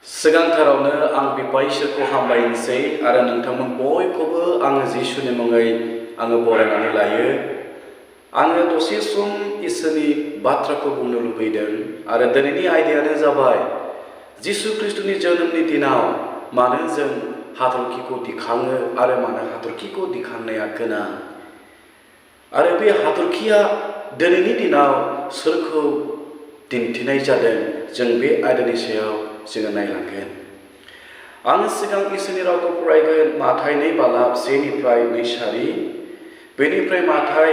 सिगांथारावनो आं बिफा इसोरखौ हामबायनोसै आरो नोंथांमोन बयखौबो आङो जिसुनि मुङै आङो बरायनानै लायो। आङो दसे सम इसोरनि बाथ्राखौ बुंनो लुबैदों आरो दिनैनि आयदायानो जाबाय जिसु ख्रिस्टनि जोनोमनि दिनाव मानो जों हाथरखिखौ दिखाङो आरो मानो हाथरखिखौ दिखांनाया गोनां आरो बे हाथरखिया दिनैनि दिनाव सोरखौ दिन्थिनाय जादों जों बे आयदानि सायाव जोङो नायलांगोन। आङो सिगां इसोरनि रावखौ फरायगोन माथाय 2 बालाब 1निफ्राय 2 सारि, बेनिफ्राय माथाय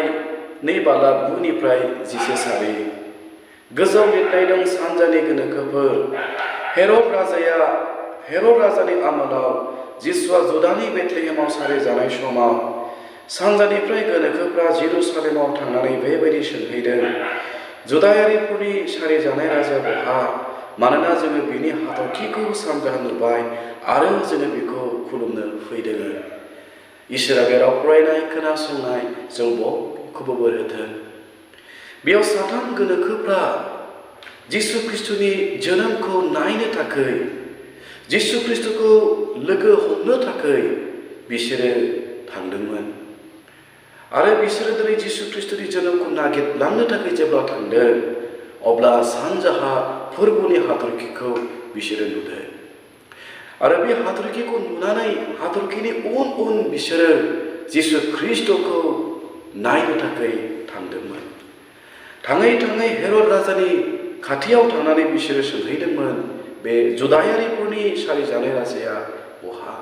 2 बालाब 9निफ्राय 10 सारि। गोजौ लिरनाय दं सानजानि गोनोखोफोर। हेरद राजानि आमोलाव जिसुआ जुदानि बेथलेहेमाव सारि जानाय समाव सानजानिफ्राय गोनोखोफ्रा जेरुसालेमाव थांनानै बेबायदि सोंहैदों, जुदायारिफोरनि सारि जानाय राजाया बहा? मानोना जोङो बिनि हाथरखिखौ सानजाहा नुबाय आरो जोङो बिखौ खुलुमनो फैदों। इसोरा बे राव फरायनाय खोनासंनाय जों बयखौबो बोर होथों। बेयाव साथाम गोनोखोफ्रा जिसु ख्रिस्टनि जोनोमखौ नायनो थाखाय, जिसु ख्रिस्टखौ लोगो हमनो थाखाय बिसोरो थांदोंमोन आरो बिसोरो दिनै जिसु ख्रिस्टनि जोनोमखौ नागिरलांनो थाखाय जेब्ला थांदों अब्ला सानजाहा फोरबोनि हाथरखिखौ बिसोरो नुदों आरो बे हाथरखिखौ नुनानै हाथरखिनि उन उन बिसोरो जिसु ख्रिस्टखौ नायनो थाखाय थांदोंमोन। थाङै थाङै हेरद राजानि खाथियाव थांनानै बिसोरो सोंहैदोंमोन, बे जुदायारिफोरनि सारि जानाय राजाया बहा?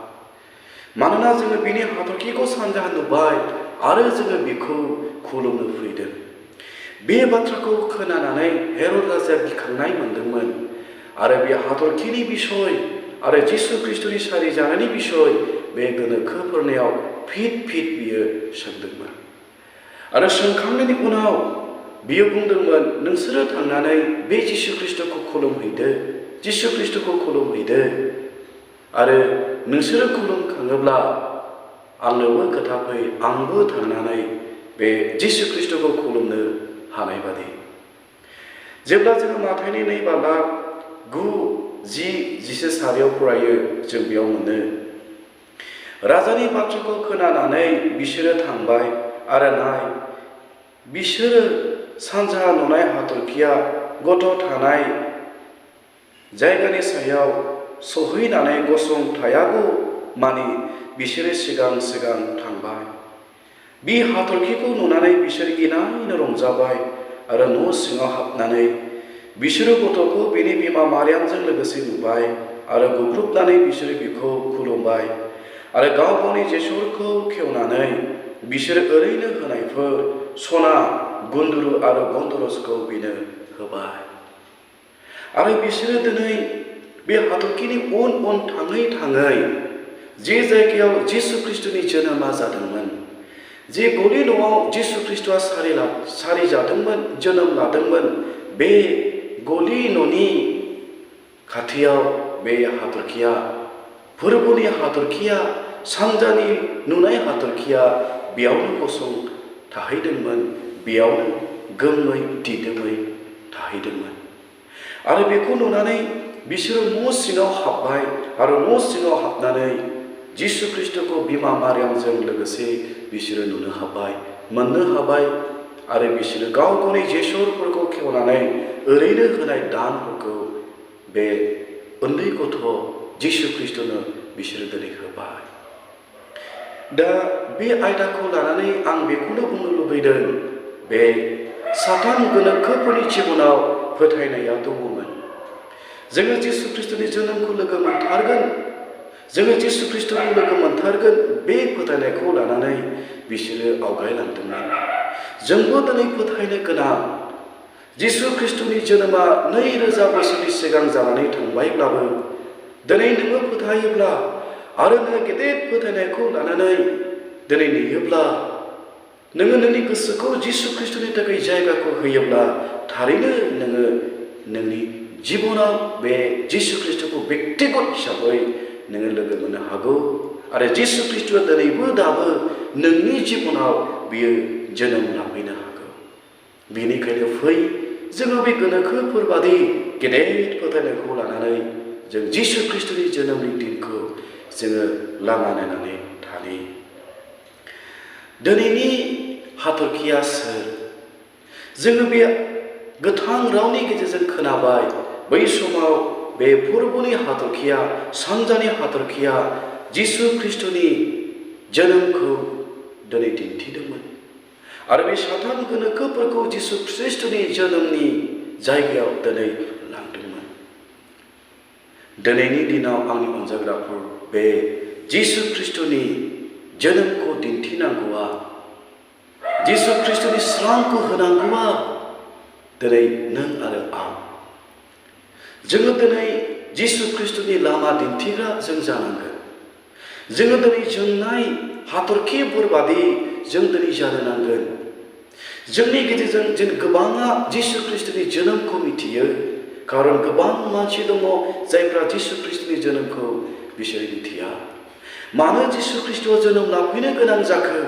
मानोना जोङो बिनि हाथरखिखौ सानजाहा नुबाय आरो जोङो बिखौ खुलुमनो फैदों। बे बाथ्राखौ खोनानानै हेरद राजाया गिखांनाय मोनदोंमोन आरो बे हाथरखिनि बिसय आरो जिसु ख्रिस्टनि सारि जानायनि बिसय बे गोनोखोफोरनियाव फिट बियो सोंदोंमोन आरो सोंखांनायनि उनाव बियो बुंदोंमोन, नोंसोरो थांनानै बे जिसु ख्रिस्टखौ खुलुमहैदो आरो नोंसोरो खुलुमखाङोब्ला आंनोबो खोथा फै, आंबो थांनानै बे जिसु ख्रिस्टखौ खुलुमनो हानाय बादि। जेब्ला जोङो माथायनि 2 बालाब 9, 10, 11 सारियाव फरायो जों बेयाव मोनो, राजानि बाथ्राखौ खोनानानै बिसोरो थांबाय आरो नाय, बिसोरो सानजाहा नुनाय हाथरखिया गथ' थानाय जायगानि सायाव सहैनानै गसंथायागौ मानि बिसोरो सिगां थांबाय। बे हाथरखिखौ नुनानै बिसोर इनायनो रंजाबाय आरो न' सिङाव हाबनानै बिसोरो गथ'खौ बिनि बिमा मारियामजों लोगोसे नुबाय आरो गुग्रुबनानै बिसोरो बिखौ खुलुमबाय आरो गाव गावनि जेसरखौ खेवनानै बिसोरो ओरैनो होनायफोर सना, गुन्दुरु आरो गन्दरसखौ बिनो होबाय आरो बिसोरो दिनै बे हाथरखिनि उन उन थाङै जे जायगायाव जिसु ख्रिस्टनि जोनोमा जादोंमोन, जे गलि न'आव जिसु ख्रिस्टआ सारि जादोंमोन, जोनोम लादोंमोन, बे गलि न'नि खाथियाव बे हाथरखिया, फोरबोनि हाथरखिया, सानजानि नुनाय हाथरखिया बेयावनो गसं थाहैदोंमोन, बेयावनो गोमै दिदोमै थाहैदोंमोन आरो बेखौ नुनानै बिसोरो न' सिङाव हाबबाय आरो न' सिङाव हाबनानै जिसु ख्रिस्टखौ बिमा मारियामजों लोगोसे बिसोरो मोननो हाबाय आरो बिसोरो गाव गावनि जेसरफोरखौ खेवनानै ओरैनो होनाय दानफोरखौ बे उन्दै गथ' जिसु ख्रिस्टनो बिसोरो दिनै होबाय। दा बे आयदाखौ लानानै आं बेखौनो बुंनो लुबैदों, बे साथाम गोनोखोफोरनि जिबनाव फोथायनाया दङमोन। जोङो जिसु ख्रिस्टनि जोनोमखौ लोगो मोनथारगोन, बे फोथायनायखौ लानानै बिसोरो आवगायलांदोंमोन। जोंबो दिनै फोथायनो गोनां, जिसु ख्रिस्टनि जोनोमा 2000 बोसोरनि सिगां जानानै थांबायब्लाबो दिनै नोङो फोथायोब्ला आरो नोङो गेदेर फोथायनायखौ लानानै दिनै नेयोब्ला, नोङो नोंनि गोसोखौ जिसु ख्रिस्टनि थाखाय जायगाखौ होयोब्ला थारैनो नोङो नोंनि जिबनाव बे जिसु ख्रिस्टखौ बेक्तिगत हिसाबै नोङो लोगो मोननो हागौ आरो जिसु ख्रिस्टआ दिनैबो दाबो नोंनि जिबनाव बियो जोनोम लाफैनो हागौ। बेनिखायनो फै, जोङो बे गोनोखोफोरबादि गेदेर फोथायनायखौ लानानै जों जिसु ख्रिस्टनि जोनोमनि दिनखौ जोङो लामा नायनानै थानि। दिनैनि हाथरखिया सोर? जोङो बे गोथां रावनि गेजेरजों खोनाबाय बै समाव बे पुर्बनि हाथरखिया, सानजानि हाथरखिया जिसु ख्रिस्टनि जोनोमखौ दिनै दिन्थिदोंमोन आरो बे साथाम गोनोखोफोरखौ जिसु ख्रिस्टनि जोनोमनि जायगायाव दिनै लांदोंमोन। दिनैनि दिनाव आंनि अनजाग्राफोर, बे जिसु ख्रिस्टनि जोनोमखौ दिन्थिनांगौआ, जिसु ख्रिस्टनि स्रांखौ होनांगौआ दिनै नों आरो आं। जोङो दिनै जिसु ख्रिस्टनि लामा दिन्थिग्रा जों जानांगोन। जोङो दिनै जोंनाय हाथरखिफोर बादि जों दिनै जानो नांगोन। जोंनि गेजेरजों जों गोबाङा जिसु ख्रिस्टनि जोनोमखौ मिथियो, खारन गोबां मानसि दङ जायफ्रा जिसु ख्रिस्टनि जोनोमखौ बिसोर मिथिया। मानो जिसु ख्रिस्टआ जोनोम लाफैनो गोनां जाखो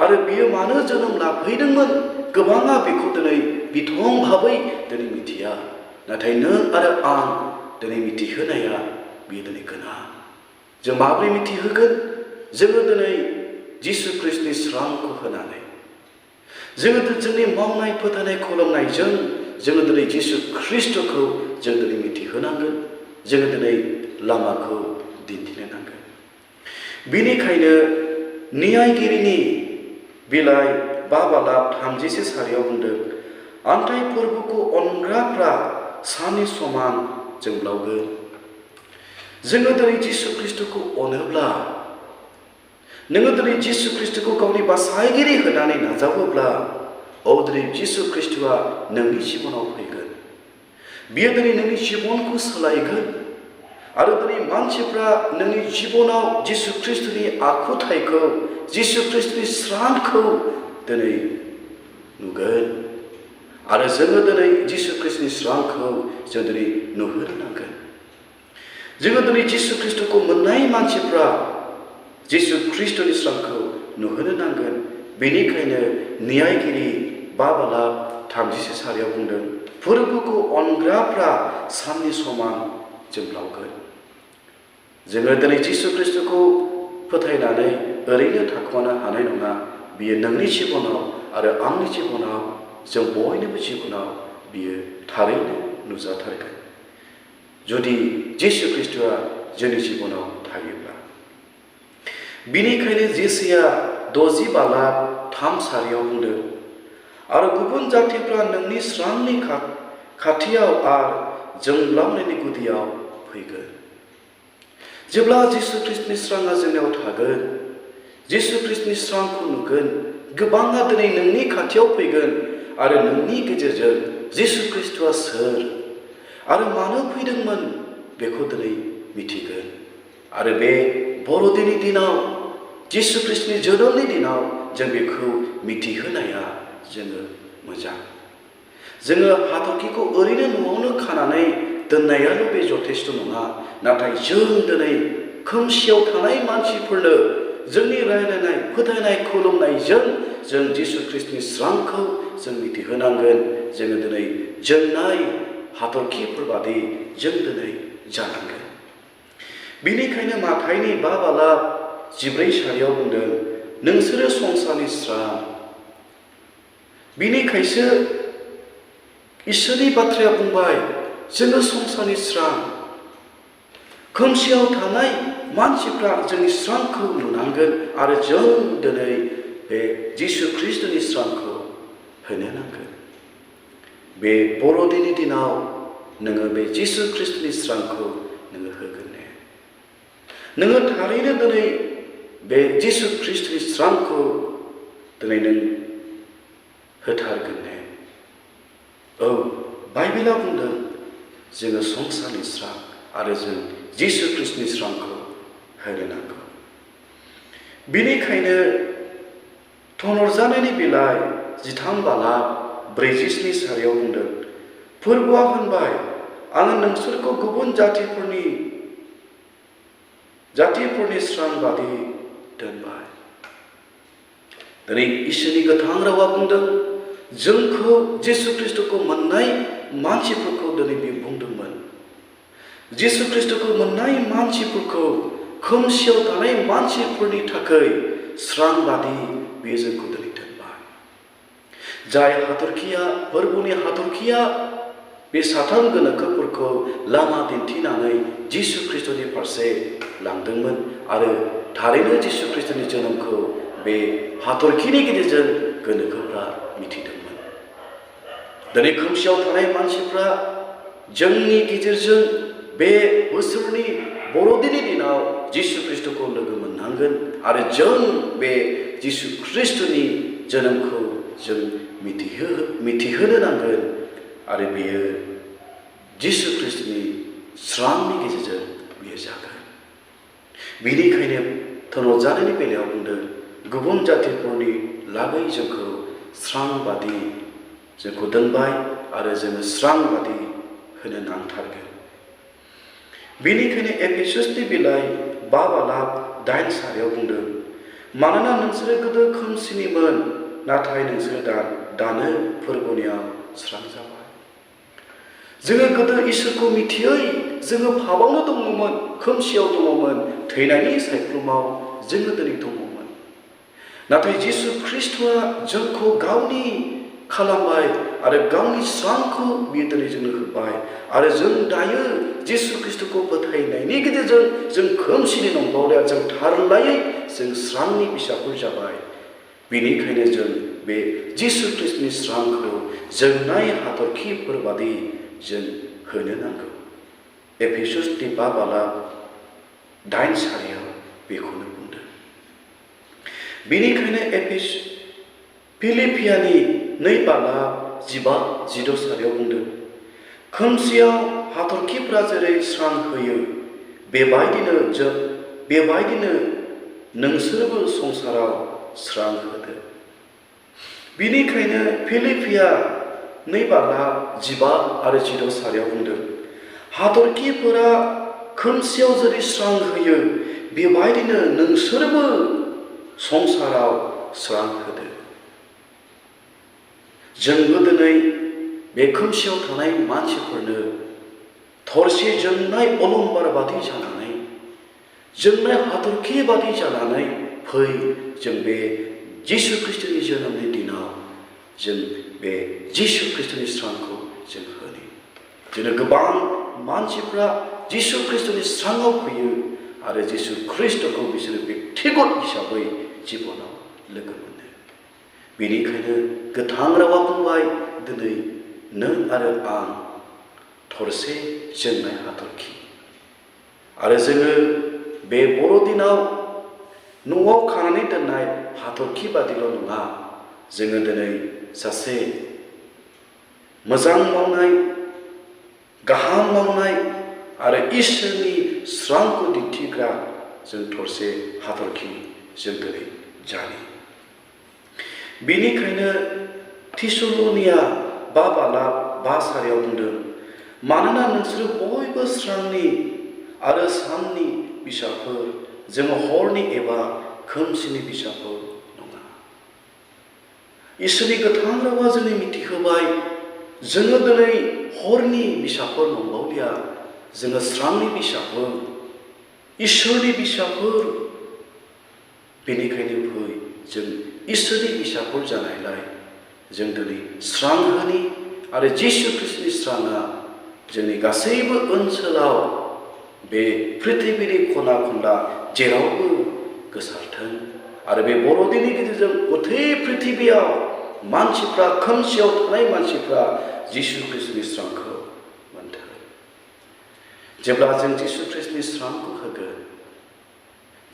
आरो बियो मानो जोनोम लाफैदोंमोन, गोबाङा बेखौ दिनै बिथं भाबै दिनै मिथिया। नाथाय नों आरो आं दिनै मिथिहोनाया बेयो दिनै गोनां। जों माबोरै मिथिहोगोन? जोङो दिनै जिसु ख्रिस्टनि स्रांखौ होनानै, जोङो जोंनि मावनाय फोथायनाय खुलुमनायजों जोङो दिनै जिसु ख्रिस्टखौ जों दिनै मिथिहोनांगोन। जोङो दिनै लामाखौ दिन्थिनो नांगोन। बेनिखायनो न्यायगिरिनि बिलाइ 5:30 सारियाव बुंदों, आन्थाइ फोरबोखौ अनग्राफ्रा साननि समान जोंब्लावगोन। जोङो दिनै जिसु ख्रिस्टखौ अनोब्ला, नोङो दिनै जिसु ख्रिस्टखौ गावनि बासायगिरि होनानै नाजावोब्ला, दिनै जिसु ख्रिस्टआ नोंनि जिबनाव फैगोन। बियो दिनै नोंनि जिबनखौ सोलायगोन आरो दिनै मानसिफ्रा नोंनि जिबनाव जिसु ख्रिस्टनि आखुथायखौ, जिसु ख्रिस्टनि स्रांखौ दिनै नुगोन आरो जोङो दिनै जिसु ख्रिस्टनि स्रांखौ जों दिनै नुहोनो नांगोन। जोङो दिनै जिसु ख्रिस्टखौ मोननाय मानसिफ्रा जिसु ख्रिस्टनि स्रांखौ नुहोनो नांगोन। बेनिखायनो न्यायगिरि 5:30 सारियाव बुंदों, फोरबोखौ अनग्राफ्रा साननि समान जोंब्लावगोन। जोङो दिनै जिसु ख्रिस्टखौ फोथायनानै ओरैनो थाखोमानो हानाय नङा। बियो नोंनि जिबनाव आरो आंनि जिबनाव, जों बयनिबो जिबनाव बियो थारैनो नुजाथारगोन जुदि जिसु ख्रिस्टआ जोंनि जिबनाव थायोब्ला। बिनिखायनो जेसाया 60:3 सारियाव बुंदों, आरो गुबुन जातिफ्रा नोंनि स्रांनि खाथियाव आरो जोंब्लावनायनि गुदियाव फैगोन। जेब्ला जिसु ख्रिस्टनि स्रांआ जोंनियाव थागोन, जिसु ख्रिस्टनि स्रांखौ नुगोन, गोबाङा दिनै नोंनि खाथियाव फैगोन आरो नोंनि गेजेरजों जिसु ख्रिस्टआ सोर आरो मानो फैदोंमोन बेखौ दिनै मिथिगोन। आरो बे बर'दिननि दिनाव, जिसु ख्रिस्टनि जोनोमनि दिनाव जों बेखौ मिथिहोनाया जोङो मोजां। जोङो हाथरखिखौ ओरैनो न'आवनो खानानै दोननायाल' बे जथेस्थ' नङा। नाथाय जों दिनै खोमसियाव थानाय मानसिफोरनो जोंनि रायलायनाय, फोथायनाय, खुलुमनायजों जों जिसु ख्रिस्टनि स्रांखौ जों मिथिहोनांगोन। जोङो दिनै जोंनाय हाथरखिफोर बादि जों दिनै जानांगोन। बेनिखायनो माथाइनि 5:14 सारियाव बुंदों, नोंसोरो संसारनि स्रां। बिनिखायसो इसोरनि बाथ्राया बुंबाय, जोङो संसारनि स्रां। खोमसियाव थानाय मानसिफ्रा जोंनि स्रांखौ नुनांगोन आरो जों दिनै बे जिसु ख्रिस्टनि स्रांखौ होनो नांगोन। बे बर'दिननि दिनाव नोङो बे जिसु ख्रिस्टनि स्रांखौ नोङो होगोन ने? नोङो थारैनो दिनै बे जिसु ख्रिस्टनि स्रांखौ दिनै नों होथारगोन ने? बाइबेला बुंदों जोङो संसारनि स्रां आरो जों जिसु ख्रिस्टनि स्रांखौ होनो नांगौ। बेनिखायनो थनरजानायनि बिलाइ 13:47 सारियाव बुंदों, फोरबोआ होनबाय, आङो नोंसोरखौ गुबुन जातिफोरनि स्रां बादि दोनबाय। दिनै इसोरनि गोथां रावा बुंदों, जोंखौ जिसु ख्रिस्टखौ मोननाय मानसिफोरखौ दिनै बे बुंदोंमोन, जिसु ख्रीष्टखौ मोननाय मानसिफोरखौ खोमसियाव थानाय मानसिफोरनि थाखाय स्रांबादि बेयो जोंखौ दिनै दोनबाय। जाय हाथरखिया फोरबोनि हाथरखिया बे साथाम गोनोखोफोरखौ लामा दिन्थिनानै जिसु ख्रीष्टनि फारसे लांदोंमोन आरो थारैनो जिसु ख्रीष्टनि जोनोमखौ बे हाथरखिनि गेजेरजों गोनोखोफ्रा मिथिदोंमोन। दिनै खोमसियाव थानाय मानसिफ्रा जोंनि गेजेरजों बे बोसोरनि बर'दिननि दिनाव जिसु ख्रीष्टखौ लोगो मोननांगोन आरो जों बे जिसु ख्रीष्टनि जोनोमखौ जों मिथिहोनो नांगोन आरो बेयो जिसु ख्रीष्टनि स्रांनि गेजेरजों बेयो जागोन। बेनिखायनो थनजानायनि बेलायाव बुंदों गुबुन जातिफोरनि लागै जोंखौ स्रांबादि जोंखौ दोनबाय आरो जोङो स्रांबादि होनो नांथारगोन। बेनिखायनो एफेसुसनि बिलाइ 5:8 बुंदों मानोना नोंसोरो गोदो खोमसिनिमोन नाथाय नोंसोरो दानो फोरबोनियाव स्रां जाबाय। जोङो गोदो इसोरखौ मिथियै जोङो फाबावनो दङमोन, खोमसियाव दङमोन, थैनायनि सायख्लुमाव जोङो दिनै दङमोन। नाथाय जिसु ख्रीष्टआ जोंखौ गावनि खालामबाय आरो गावनि स्रांखौ बियो दिनै जोंनो होबाय आरो जों दायो जिसु ख्रीष्टखौ फोथायनायनि गेजेरजों जों खोमसिनि नंबावलाया, जों थारलायै जों स्रांनि फिसाफोर जाबाय। बेनिखायनो जों बे जिसु ख्रीष्टनि स्रांखौ जोंनाय हाथरखिफोर बादि जों होनो नांगौ। एफेसुसनि 5:8 बेखौनो बुंदों। बेनिखायनो फिलिपियानि 2:15-16 बुंदों खोमसियाव हाथरखिफ्रा जेरै स्रां होयो बेबायदिनो नोंसोरबो संसाराव स्रां होदो। बेनिखायनो फिलिपिया 2:15-16 बुंदों हाथरखिफोरा खोमसियाव जेरै स्रां होयो बेबायदिनो नोंसोरबो संसाराव स्रां होदो। जोंबो दिनै बे खोमसियाव थानाय मानसिफोरनो थरसे जोंनाय अलंबार बादि जानानै, जोंनाय हाथरखि बादि जानानै फै जों बे जिसु ख्रीष्टनि जोनोमनि दिनाव जों बे जिसु ख्रीष्टनि स्रांखौ जों होनि। दिनै गोबां मानसिफ्रा जिसु ख्रीष्टनि स्राङाव फैयो आरो जिसु ख्रीष्टखौ बिसोरो बेक्तिगत हिसाबै जिबनाव लोगो मोनो। बेनिखायनो गोथां रावा बुंबाय दिनै नों आरो आं थरसे जोंनाय हाथरखि आरो जोङो बे बर'दिनाव न'आव खानानै दोननाय हाथरखि बादिल' नङा, जोङो दिनै सासे मोजां मावनाय, गाहाम मावनाय आरो इसोरनि स्रांखौ दिन्थिग्रा जों थरसे हाथरखि जों दिनै जानि। बेनिखायनो थिसलनिया 5:5 बुंदों मानोना नोंसोरो बयबो स्रांनि आरो साननि फिसाफोर, जोङो हरनि एबा खोमसिनि फिसाफोर नङा। इसोरनि गोथां रावा जोंनो मिथिहोबाय जोङो दिनै हरनि फिसाफोर नंबावलिया, जोङो स्रांनि फिसाफोर, इसोरनि फिसाफोर। बेनिखायनो फै जों इसोरनि फिसाफोर जानायलाय जों दिनै स्रां होनि आरो जिसु ख्रीष्टनि स्राङा जोंनि गासैबो ओनसोलाव बे पृथिबीनि खना खनला जेरावबो गोसारथों आरो बे बर'दिननि गेजेरजों गथै पृथिबीयाव मानसिफ्रा, खोमसियाव थानाय मानसिफ्रा जिसु ख्रीष्टनि स्रांखौ मोनथों। जेब्ला जों जिसु ख्रीष्टनि स्रांखौ होगोन,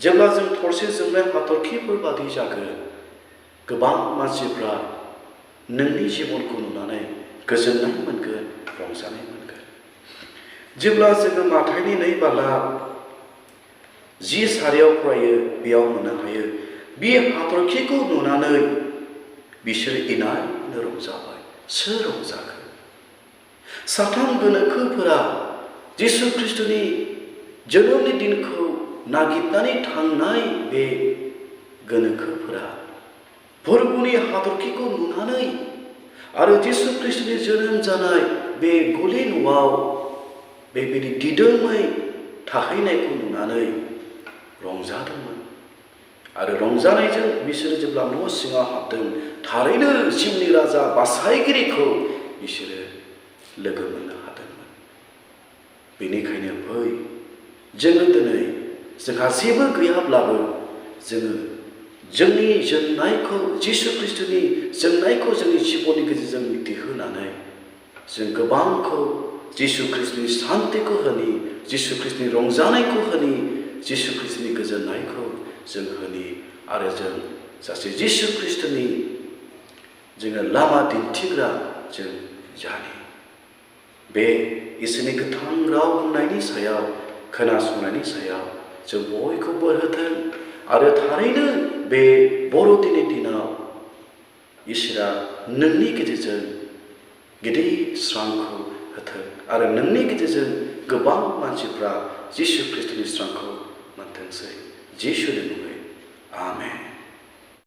जेब्ला जों थरसे जोंनाय हाथरखिफोर बादि जागोन, गोबां मानसिफ्रा नोंनि जिबनखौ नुनानै गोजोननाय मोनगोन, रंजानाय मोनगोन। जेब्ला जोङो माथाइनि 2:10 फरायो बेयाव मोननो हायो बे हाथरखिखौ नुनानै बिसोर इनायनो रंजाबाय। सोर रंजागोन? साथाम गोनोखोफोरा जिसु ख्रीष्टनि जोनोमनि दिनखौ नागिरनानै थांनाय बे गोनोखोफोरा फोरबोनि हाथरखिखौ नुनानै, आरो जिसु ख्रीष्टनि जोनोम जानाय बे गलि न'आव बेबायदि दिदोमै थाहैनायखौ नुनानै रंजादोंमोन आरो रंजानायजों बिसोरो जेब्ला न' सिङाव हाबदों थारैनो जिउनि राजा बासायगिरिखौ बिसोरो लोगो मोननो हादोंमोन। बेनिखायनो फै जोङो दिनै जोंहा जेबो गैयाब्लाबो जोङो जोंनि जोंनायखौ जिसु ख्रिस्टनि जोंनायखौ जोंनि जिबननि गेजेरजों मिथिहोनानै जों गोबांखौ जिसु ख्रिस्टनि सान्तिखौ होनि, जिसु ख्रिस्टनि रंजानायखौ होनि, जिसु ख्रिस्टनि गोजोननायखौ जों होनि आरो जों सासे जिसु ख्रिस्टनि जोङो लामा दिन्थिग्रा जों जानि। बे इसोरनि गोथां राव बुंनायनि सायाव खोनासंनायनि सायाव जों बयखौबो होथों आरो थारैनो बे बर'दिननि दिनाव इसोरा नोंनि गेजेरजों गिदिर स्रांखौ होथों आरो नोंनि गेजेरजों गोबां मानसिफ्रा जिसु ख्रिस्टनि स्रांखौ मोनथोंसै। जिसुनि मुङै